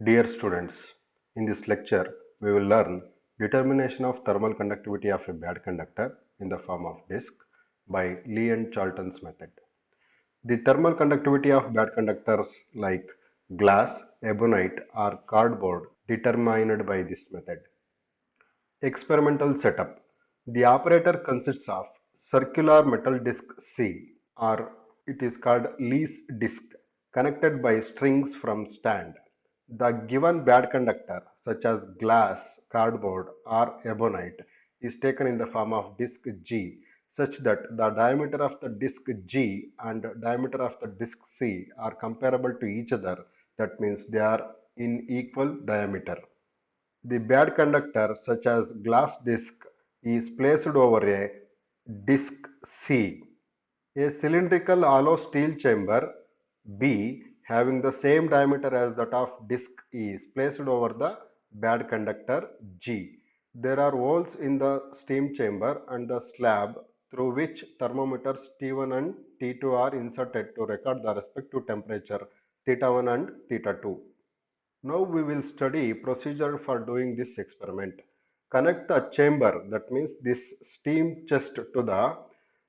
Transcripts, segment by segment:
Dear students, in this lecture we will learn determination of thermal conductivity of a bad conductor in the form of disk by Lee and Charlton's method. The thermal conductivity of bad conductors like glass, ebonite or cardboard determined by this method. Experimental setup. The operator consists of circular metal disc C, or it is called lease disc, connected by strings from stand. The given bad conductor such as glass, cardboard or ebonite is taken in the form of disc G such that the diameter of the disc G and diameter of the disc C are comparable to each other. That means they are in equal diameter. The bad conductor, such as glass disc, is placed over a disc C. A cylindrical hollow steel chamber B having the same diameter as that of disc is placed over the bad conductor G. There are holes in the steam chamber and the slab through which thermometers T1 and T2 are inserted to record the respective temperature theta 1 and theta 2. Now we will study procedure for doing this experiment. Connect the chamber, that means this steam chest, to the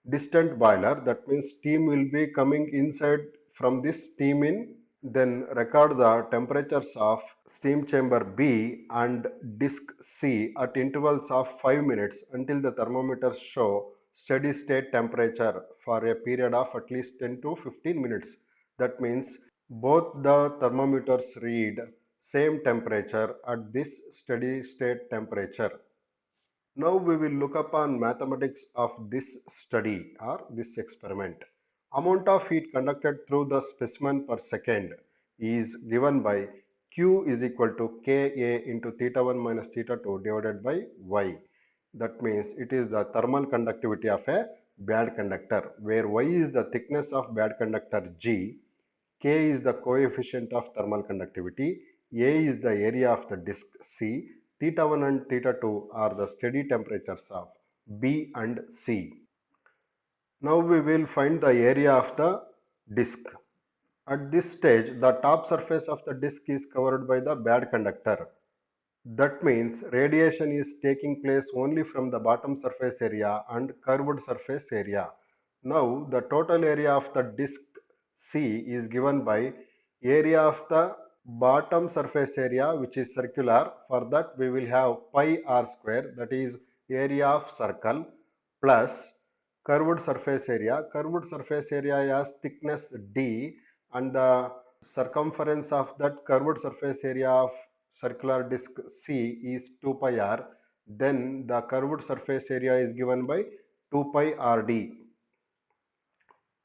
distant boiler, that means steam will be coming inside from this steam in. Then record the temperatures of steam chamber B and disk C at intervals of 5 minutes until the thermometers show steady state temperature for a period of at least 10 to 15 minutes. That means both the thermometers read same temperature at this steady state temperature. Now we will look upon mathematics of this study or this experiment. Amount of heat conducted through the specimen per second is given by Q is equal to Ka into theta 1 minus theta 2 divided by Y. That means it is the thermal conductivity of a bad conductor, where Y is the thickness of bad conductor G, K is the coefficient of thermal conductivity, A is the area of the disk C, theta 1 and theta 2 are the steady temperatures of B and C. Now we will find the area of the disk. At this stage, the top surface of the disk is covered by the bad conductor. That means radiation is taking place only from the bottom surface area and curved surface area. Now the total area of the disk C is given by area of the bottom surface area, which is circular. For that we will have pi r square, that is area of circle, plus curved surface area. Curved surface area has thickness d and the circumference of that curved surface area of circular disc C is 2 pi r. Then the curved surface area is given by 2 pi rd.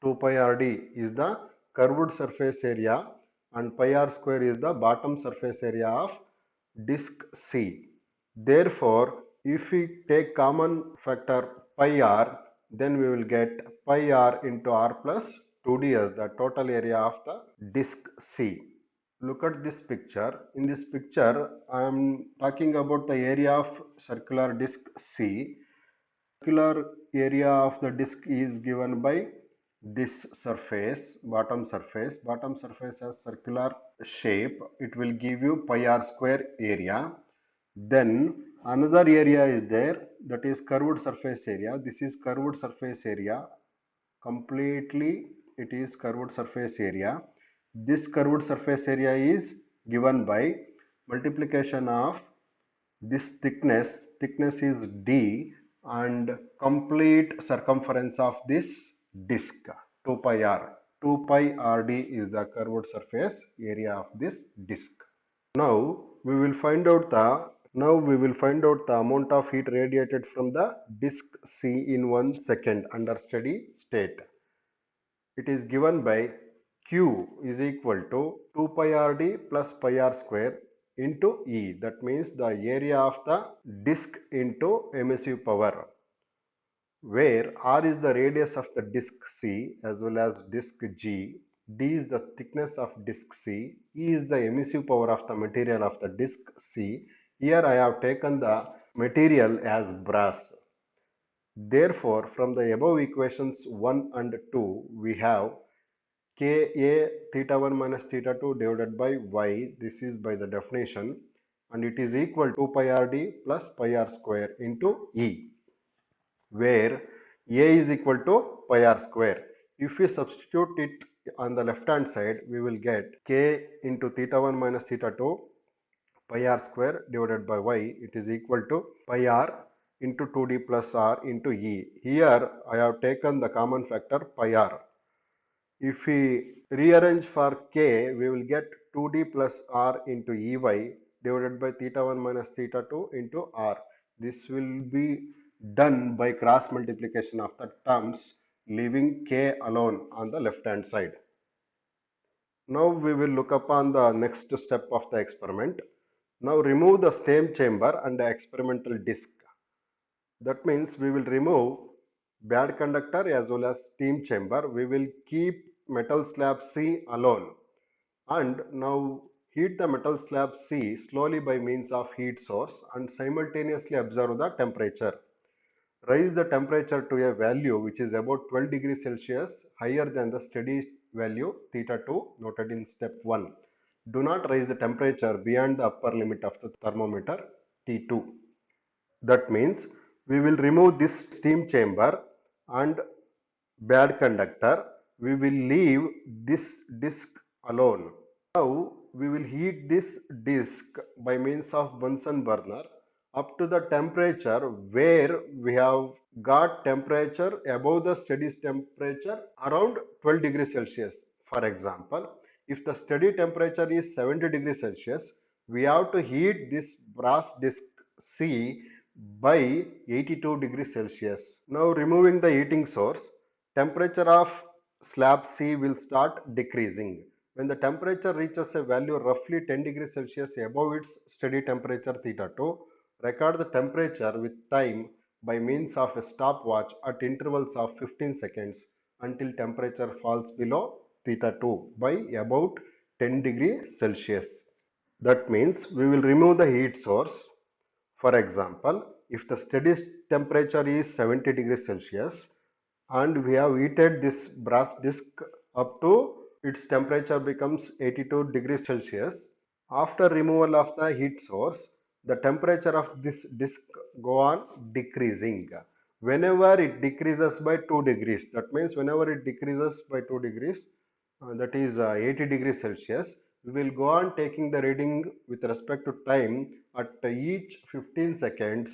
2 pi rd is the curved surface area and pi r square is the bottom surface area of disc C. Therefore, if we take common factor pi r, then we will get pi r into r plus 2d as the total area of the disc C. Look at this picture. In this picture, I am talking about the area of circular disc C. Circular area of the disk is given by this surface, bottom surface has circular shape. It will give you pi r square area. Then another area is there, that is curved surface area. This is curved surface area, completely it is curved surface area. This curved surface area is given by multiplication of this thickness is d, and complete circumference of this disk 2 pi r. 2 pi rd is the curved surface area of this disk. Now we will find out the amount of heat radiated from the disk C in 1 second under steady state. It is given by Q is equal to 2 pi rd plus pi r square into E. That means the area of the disk into emissive power, where R is the radius of the disk C as well as disk G, D is the thickness of disk C, E is the emissive power of the material of the disk C. Here I have taken the material as brass. Therefore, from the above equations 1 and 2, we have Ka theta 1 minus theta 2 divided by y, this is by the definition, and it is equal to 2 pi rd plus pi r square into E, where A is equal to pi r square. If we substitute it on the left hand side, we will get k into theta 1 minus theta 2 pi r square divided by y, it is equal to pi r into 2d plus r into E. Here I have taken the common factor pi r. If we rearrange for k, we will get 2d plus r into Ey divided by theta 1 minus theta 2 into r. This will be done by cross multiplication of the terms, leaving k alone on the left hand side. Now we will look upon the next step of the experiment. Now remove the stem chamber and the experimental disc. That means we will remove bad conductor as well as steam chamber. We will keep metal slab C alone. And now heat the metal slab C slowly by means of heat source and simultaneously observe the temperature. Raise the temperature to a value which is about 12 degrees Celsius higher than the steady value theta 2 noted in step 1. Do not raise the temperature beyond the upper limit of the thermometer T2. That means we will remove this steam chamber and bad conductor. We will leave this disc alone. Now we will heat this disc by means of Bunsen burner up to the temperature where we have got temperature above the steady temperature around 12 degrees Celsius. For example, if the steady temperature is 70 degrees Celsius, we have to heat this brass disc C by 82 degrees Celsius. Now removing the heating source, temperature of slab C will start decreasing. When the temperature reaches a value roughly 10 degrees Celsius above its steady temperature theta 2, record the temperature with time by means of a stopwatch at intervals of 15 seconds until temperature falls below theta 2 by about 10 degrees Celsius. That means we will remove the heat source. For example, if the steady temperature is 70 degrees Celsius and we have heated this brass disc up to its temperature becomes 82 degrees Celsius, after removal of the heat source, the temperature of this disc go on decreasing. Whenever it decreases by 2 degrees, that means whenever it decreases by 2 degrees, that is 80 degrees Celsius, we will go on taking the reading with respect to time at each 15 seconds.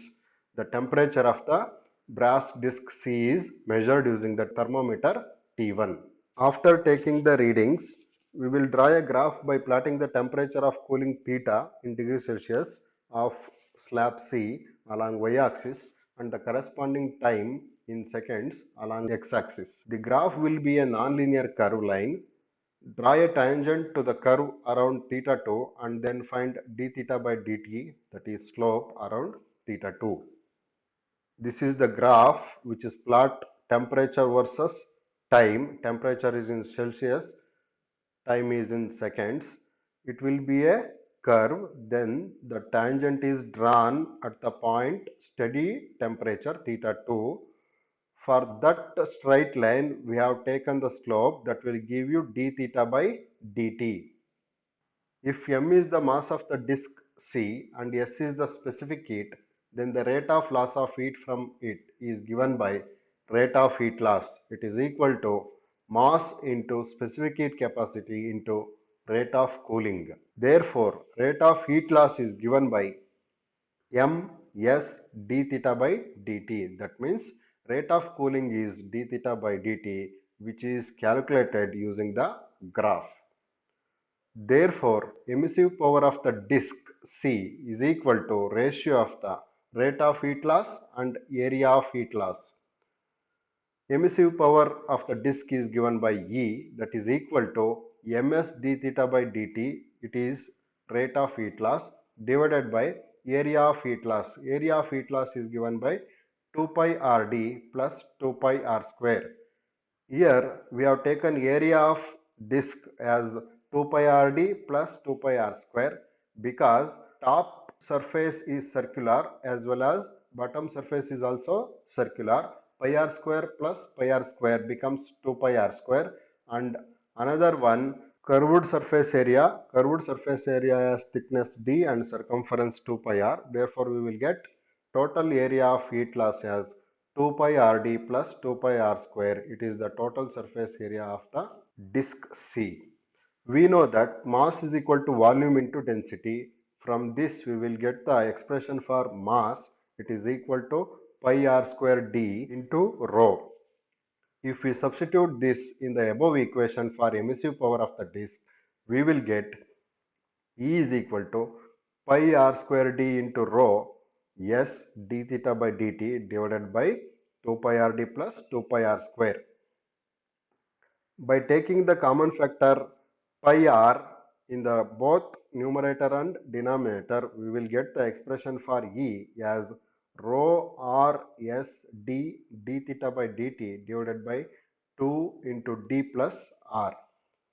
The temperature of the brass disc C is measured using the thermometer T1. After taking the readings, we will draw a graph by plotting the temperature of cooling theta in degrees Celsius of slab C along y-axis and the corresponding time in seconds along x-axis. The graph will be a nonlinear curve line. Draw a tangent to the curve around theta 2 and then find d theta by dt, that is slope around theta 2. This is the graph which is plot temperature versus time. Temperature is in Celsius, time is in seconds. It will be a curve, then the tangent is drawn at the point steady temperature theta 2. For that straight line, we have taken the slope that will give you d theta by dt. If m is the mass of the disk C and S is the specific heat, then the rate of loss of heat from it is given by rate of heat loss. It is equal to mass into specific heat capacity into rate of cooling. Therefore, rate of heat loss is given by ms d theta by dt. That means rate of cooling is d theta by dt, which is calculated using the graph. Therefore, emissive power of the disk C is equal to ratio of the rate of heat loss and area of heat loss. Emissive power of the disk is given by E, that is equal to ms d theta by dt, it is rate of heat loss, divided by area of heat loss. Area of heat loss is given by 2 pi rd plus 2 pi r square. Here we have taken area of disk as 2 pi rd plus 2 pi r square because top surface is circular as well as bottom surface is also circular. Pi r square plus pi r square becomes 2 pi r square and Another one, curved surface area. Curved surface area has thickness d and circumference 2 pi r. Therefore, we will get total area of heat loss as 2 pi rd plus 2 pi r square. It is the total surface area of the disk C. We know that mass is equal to volume into density. From this, we will get the expression for mass. It is equal to pi r square d into rho. If we substitute this in the above equation for emissive power of the disk, we will get E is equal to pi r square d into rho s d theta by dt divided by 2 pi r d plus 2 pi r square. By taking the common factor pi r in the both numerator and denominator, we will get the expression for E as rho r s d d theta by dt divided by 2 into d plus r.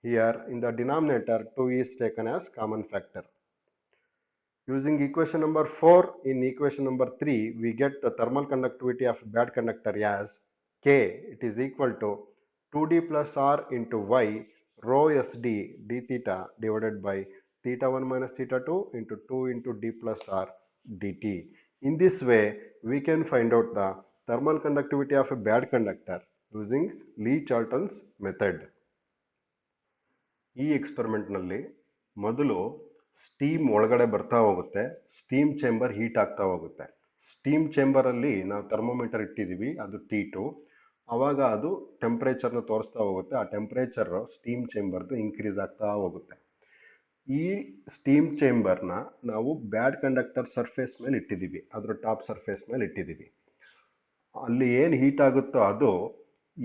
Here in the denominator 2 is taken as common factor. Using equation number 4 in equation number 3, we get the thermal conductivity of bad conductor as K. It is equal to 2d plus r into y rho sd d theta divided by theta 1 minus theta 2 into 2 into d plus r dt. In this way, we can find out the thermal conductivity of a bad conductor using Lee-Chartans method. ಈ ಎಕ್ಸ್ಪೆರಿಮೆಂಟ್ನಲ್ಲಿ ಮೊದಲು steam ಒಳಗಡೆ ಬರ್ತಾ ಹೋಗುತ್ತೆ, steam chamber heat ಆಗ್ತಾ ಹೋಗುತ್ತೆ. Steam ಚೇಂಬರಲ್ಲಿ ನಾವು thermometer ಇಟ್ಟಿದ್ದೀವಿ, ಅದು T2. ಆವಾಗ ಅದು ಟೆಂಪ್ರೇಚರ್ನ ತೋರಿಸ್ತಾ ಹೋಗುತ್ತೆ. ಆ ಟೆಂಪ್ರೇಚರ್ ಸ್ಟೀಮ್ ಚೇಂಬರ್ದು ಇನ್ಕ್ರೀಸ್ ಆಗ್ತಾ ಹೋಗುತ್ತೆ. ಈ ಸ್ಟೀಮ್ ಚೇಂಬರ್ನ ನಾವು ಬ್ಯಾಡ್ ಕಂಡಕ್ಟರ್ ಸರ್ಫೇಸ್ ಮೇಲೆ ಇಟ್ಟಿದ್ದೀವಿ, ಅದರ ಟಾಪ್ ಸರ್ಫೇಸ್ ಮೇಲೆ ಇಟ್ಟಿದ್ದೀವಿ. ಅಲ್ಲಿ ಏನು ಹೀಟ್ ಆಗುತ್ತೋ ಅದು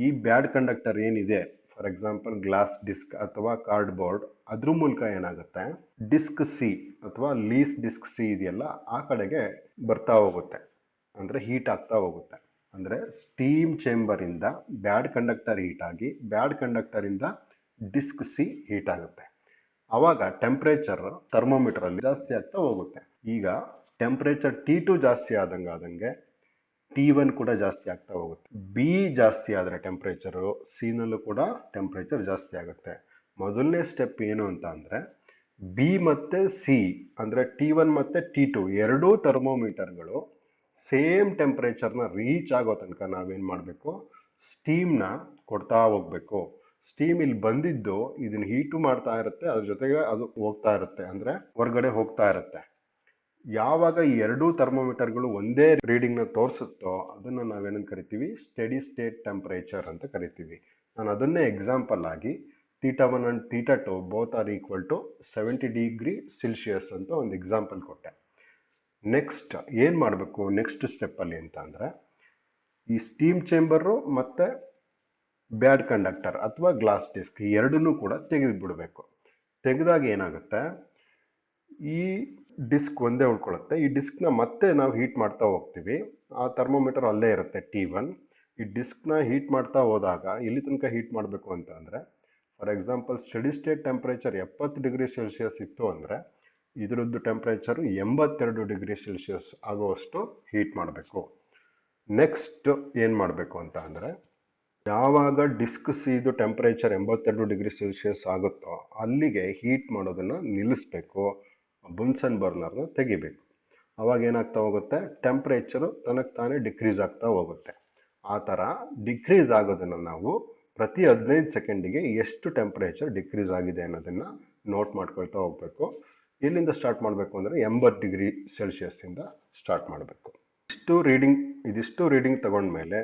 ಈ ಬ್ಯಾಡ್ ಕಂಡಕ್ಟರ್ ಏನಿದೆ, ಫಾರ್ ಎಕ್ಸಾಂಪಲ್ ಗ್ಲಾಸ್ ಡಿಸ್ಕ್ ಅಥವಾ ಕಾರ್ಡ್ಬೋರ್ಡ್, ಅದ್ರ ಮೂಲಕ ಏನಾಗುತ್ತೆ ಡಿಸ್ಕ್ ಸಿ ಅಥವಾ ಲೀಸ್ ಡಿಸ್ಕ್ ಸಿ ಇದೆಯಲ್ಲ ಆ ಕಡೆಗೆ ಬರ್ತಾ ಹೋಗುತ್ತೆ, ಅಂದರೆ ಹೀಟ್ ಆಗ್ತಾ ಹೋಗುತ್ತೆ. ಅಂದರೆ ಸ್ಟೀಮ್ ಚೇಂಬರಿಂದ ಬ್ಯಾಡ್ ಕಂಡಕ್ಟರ್ ಹೀಟ್ ಆಗಿ ಬ್ಯಾಡ್ ಕಂಡಕ್ಟರಿಂದ ಡಿಸ್ಕ್ ಸಿ ಹೀಟ್ ಆಗುತ್ತೆ. ಆವಾಗ ಟೆಂಪ್ರೇಚರ್ ಥರ್ಮೋಮೀಟರ್ ಅಲ್ಲಿ ಜಾಸ್ತಿ ಆಗ್ತಾ ಹೋಗುತ್ತೆ. ಈಗ ಟೆಂಪ್ರೇಚರ್ T2 ಜಾಸ್ತಿ ಆದಂಗೆ T1 ಕೂಡ ಜಾಸ್ತಿ ಆಗ್ತಾ ಹೋಗುತ್ತೆ. ಬಿ ಜಾಸ್ತಿ ಆದರೆ ಟೆಂಪ್ರೇಚರು ಸಿನಲ್ಲೂ ಕೂಡ ಟೆಂಪ್ರೇಚರ್ ಜಾಸ್ತಿ ಆಗುತ್ತೆ. ಮೊದಲನೇ ಸ್ಟೆಪ್ ಏನು ಅಂತ ಅಂದರೆ ಬಿ ಮತ್ತು ಸಿ ಅಂದರೆ T1 ಮತ್ತು T2 ಎರಡೂ ಥರ್ಮೋಮೀಟರ್ಗಳು ಸೇಮ್ ಟೆಂಪ್ರೇಚರ್ನ ರೀಚ್ ಆಗೋ ತನಕ ನಾವೇನು ಮಾಡಬೇಕು, ಸ್ಟೀಮ್ನ ಕೊಡ್ತಾ ಹೋಗ್ಬೇಕು. ಸ್ಟೀಮ್ ಇಲ್ಲಿ ಬಂದಿದ್ದು ಇದನ್ನ ಹೀಟು ಮಾಡ್ತಾ ಇರುತ್ತೆ, ಅದ್ರ ಜೊತೆಗೆ ಅದು ಹೋಗ್ತಾ ಇರುತ್ತೆ, ಅಂದರೆ ಹೊರಗಡೆ ಹೋಗ್ತಾ ಇರುತ್ತೆ. ಯಾವಾಗ ಈ ಎರಡೂ ಥರ್ಮೋಮೀಟರ್ಗಳು ಒಂದೇ ರೀಡಿಂಗ್ನ ತೋರಿಸುತ್ತೋ ಅದನ್ನು ನಾವೇನಂತ ಕರಿತೀವಿ, ಸ್ಟೆಡಿ ಸ್ಟೇಟ್ ಟೆಂಪರೇಚರ್ ಅಂತ ಕರಿತೀವಿ. ನಾನು ಅದನ್ನೇ ಎಕ್ಸಾಂಪಲ್ ಆಗಿ θ1 and θ2 both are equal to 70 degree Celsius ಅಂತ ಒಂದು ಎಕ್ಸಾಂಪಲ್ ಕೊಟ್ಟೆ. ನೆಕ್ಸ್ಟ್ ಏನು ಮಾಡಬೇಕು ನೆಕ್ಸ್ಟ್ ಸ್ಟೆಪ್ಪಲ್ಲಿ ಅಂತ ಅಂದರೆ, ಈ ಸ್ಟೀಮ್ ಚೇಂಬರು ಮತ್ತು ಬ್ಯಾಡ್ ಕಂಡಕ್ಟರ್ ಅಥವಾ ಗ್ಲಾಸ್ ಡಿಸ್ಕ್ ಎರಡನ್ನೂ ಕೂಡ ತೆಗೆದುಬಿಡಬೇಕು. ತೆಗೆದಾಗ ಏನಾಗುತ್ತೆ, ಈ ಡಿಸ್ಕ್ ಒಂದೇ ಉಳ್ಕೊಳ್ಳುತ್ತೆ. ಈ ಡಿಸ್ಕ್ನ ಮತ್ತೆ ನಾವು ಹೀಟ್ ಮಾಡ್ತಾ ಹೋಗ್ತೀವಿ. ಆ ಥರ್ಮೋಮೀಟರ್ ಅಲ್ಲೇ ಇರುತ್ತೆ T1. ಈ ಡಿಸ್ಕ್ನ ಹೀಟ್ ಮಾಡ್ತಾ ಹೋದಾಗ ಎಲ್ಲಿ ತನಕ ಹೀಟ್ ಮಾಡಬೇಕು ಅಂತ ಅಂದರೆ, for example study state temperature 70 degree Celsius ಇತ್ತು ಅಂದರೆ ಇದರದ್ದು ಟೆಂಪ್ರೇಚರು 82 ಡಿಗ್ರಿ ಸೆಲ್ಸಿಯಸ್ ಆಗುವಷ್ಟು ಹೀಟ್ ಮಾಡಬೇಕು. ನೆಕ್ಸ್ಟ್ ಏನು ಮಾಡಬೇಕು ಅಂತ ಅಂದರೆ, ಯಾವಾಗ ಡಿಸ್ಕ್ ಸಿದು ಟೆಂಪ್ರೇಚರ್ 82 ಡಿಗ್ರಿ ಸೆಲ್ಸಿಯಸ್ ಆಗುತ್ತೋ ಅಲ್ಲಿಗೆ ಹೀಟ್ ಮಾಡೋದನ್ನು ನಿಲ್ಲಿಸಬೇಕು, ಬುನ್ಸನ್ ಬರ್ನರ್ನ ತೆಗಿಬೇಕು. ಅವಾಗ ಏನಾಗ್ತಾ ಹೋಗುತ್ತೆ, ಟೆಂಪ್ರೇಚರು ತನಗೆ ತಾನೇ ಡಿಕ್ರೀಸ್ ಆಗ್ತಾ ಹೋಗುತ್ತೆ. ಆ ಥರ ಡಿಕ್ರೀಸ್ ಆಗೋದನ್ನು ನಾವು ಪ್ರತಿ 15 ಸೆಕೆಂಡಿಗೆ ಎಷ್ಟು ಟೆಂಪ್ರೇಚರ್ ಡಿಕ್ರೀಸ್ ಆಗಿದೆ ಅನ್ನೋದನ್ನು ನೋಟ್ ಮಾಡ್ಕೊಳ್ತಾ ಹೋಗಬೇಕು. ಎಲ್ಲಿಂದ ಸ್ಟಾರ್ಟ್ ಮಾಡಬೇಕು ಅಂದರೆ 80 ಡಿಗ್ರಿ ಸೆಲ್ಸಿಯಸ್ಸಿಂದ ಸ್ಟಾರ್ಟ್ ಮಾಡಬೇಕು. ಇದಿಷ್ಟು ರೀಡಿಂಗ್ ತಗೊಂಡ್ಮೇಲೆ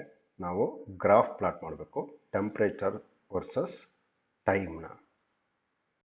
ನಾವು ಗ್ರಾಫ್ ಪ್ಲಾಟ್ ಮಾಡಬೇಕು, ಟೆಂಪ್ರೇಚರ್ ವರ್ಸಸ್ ಟೈಮ್ನ.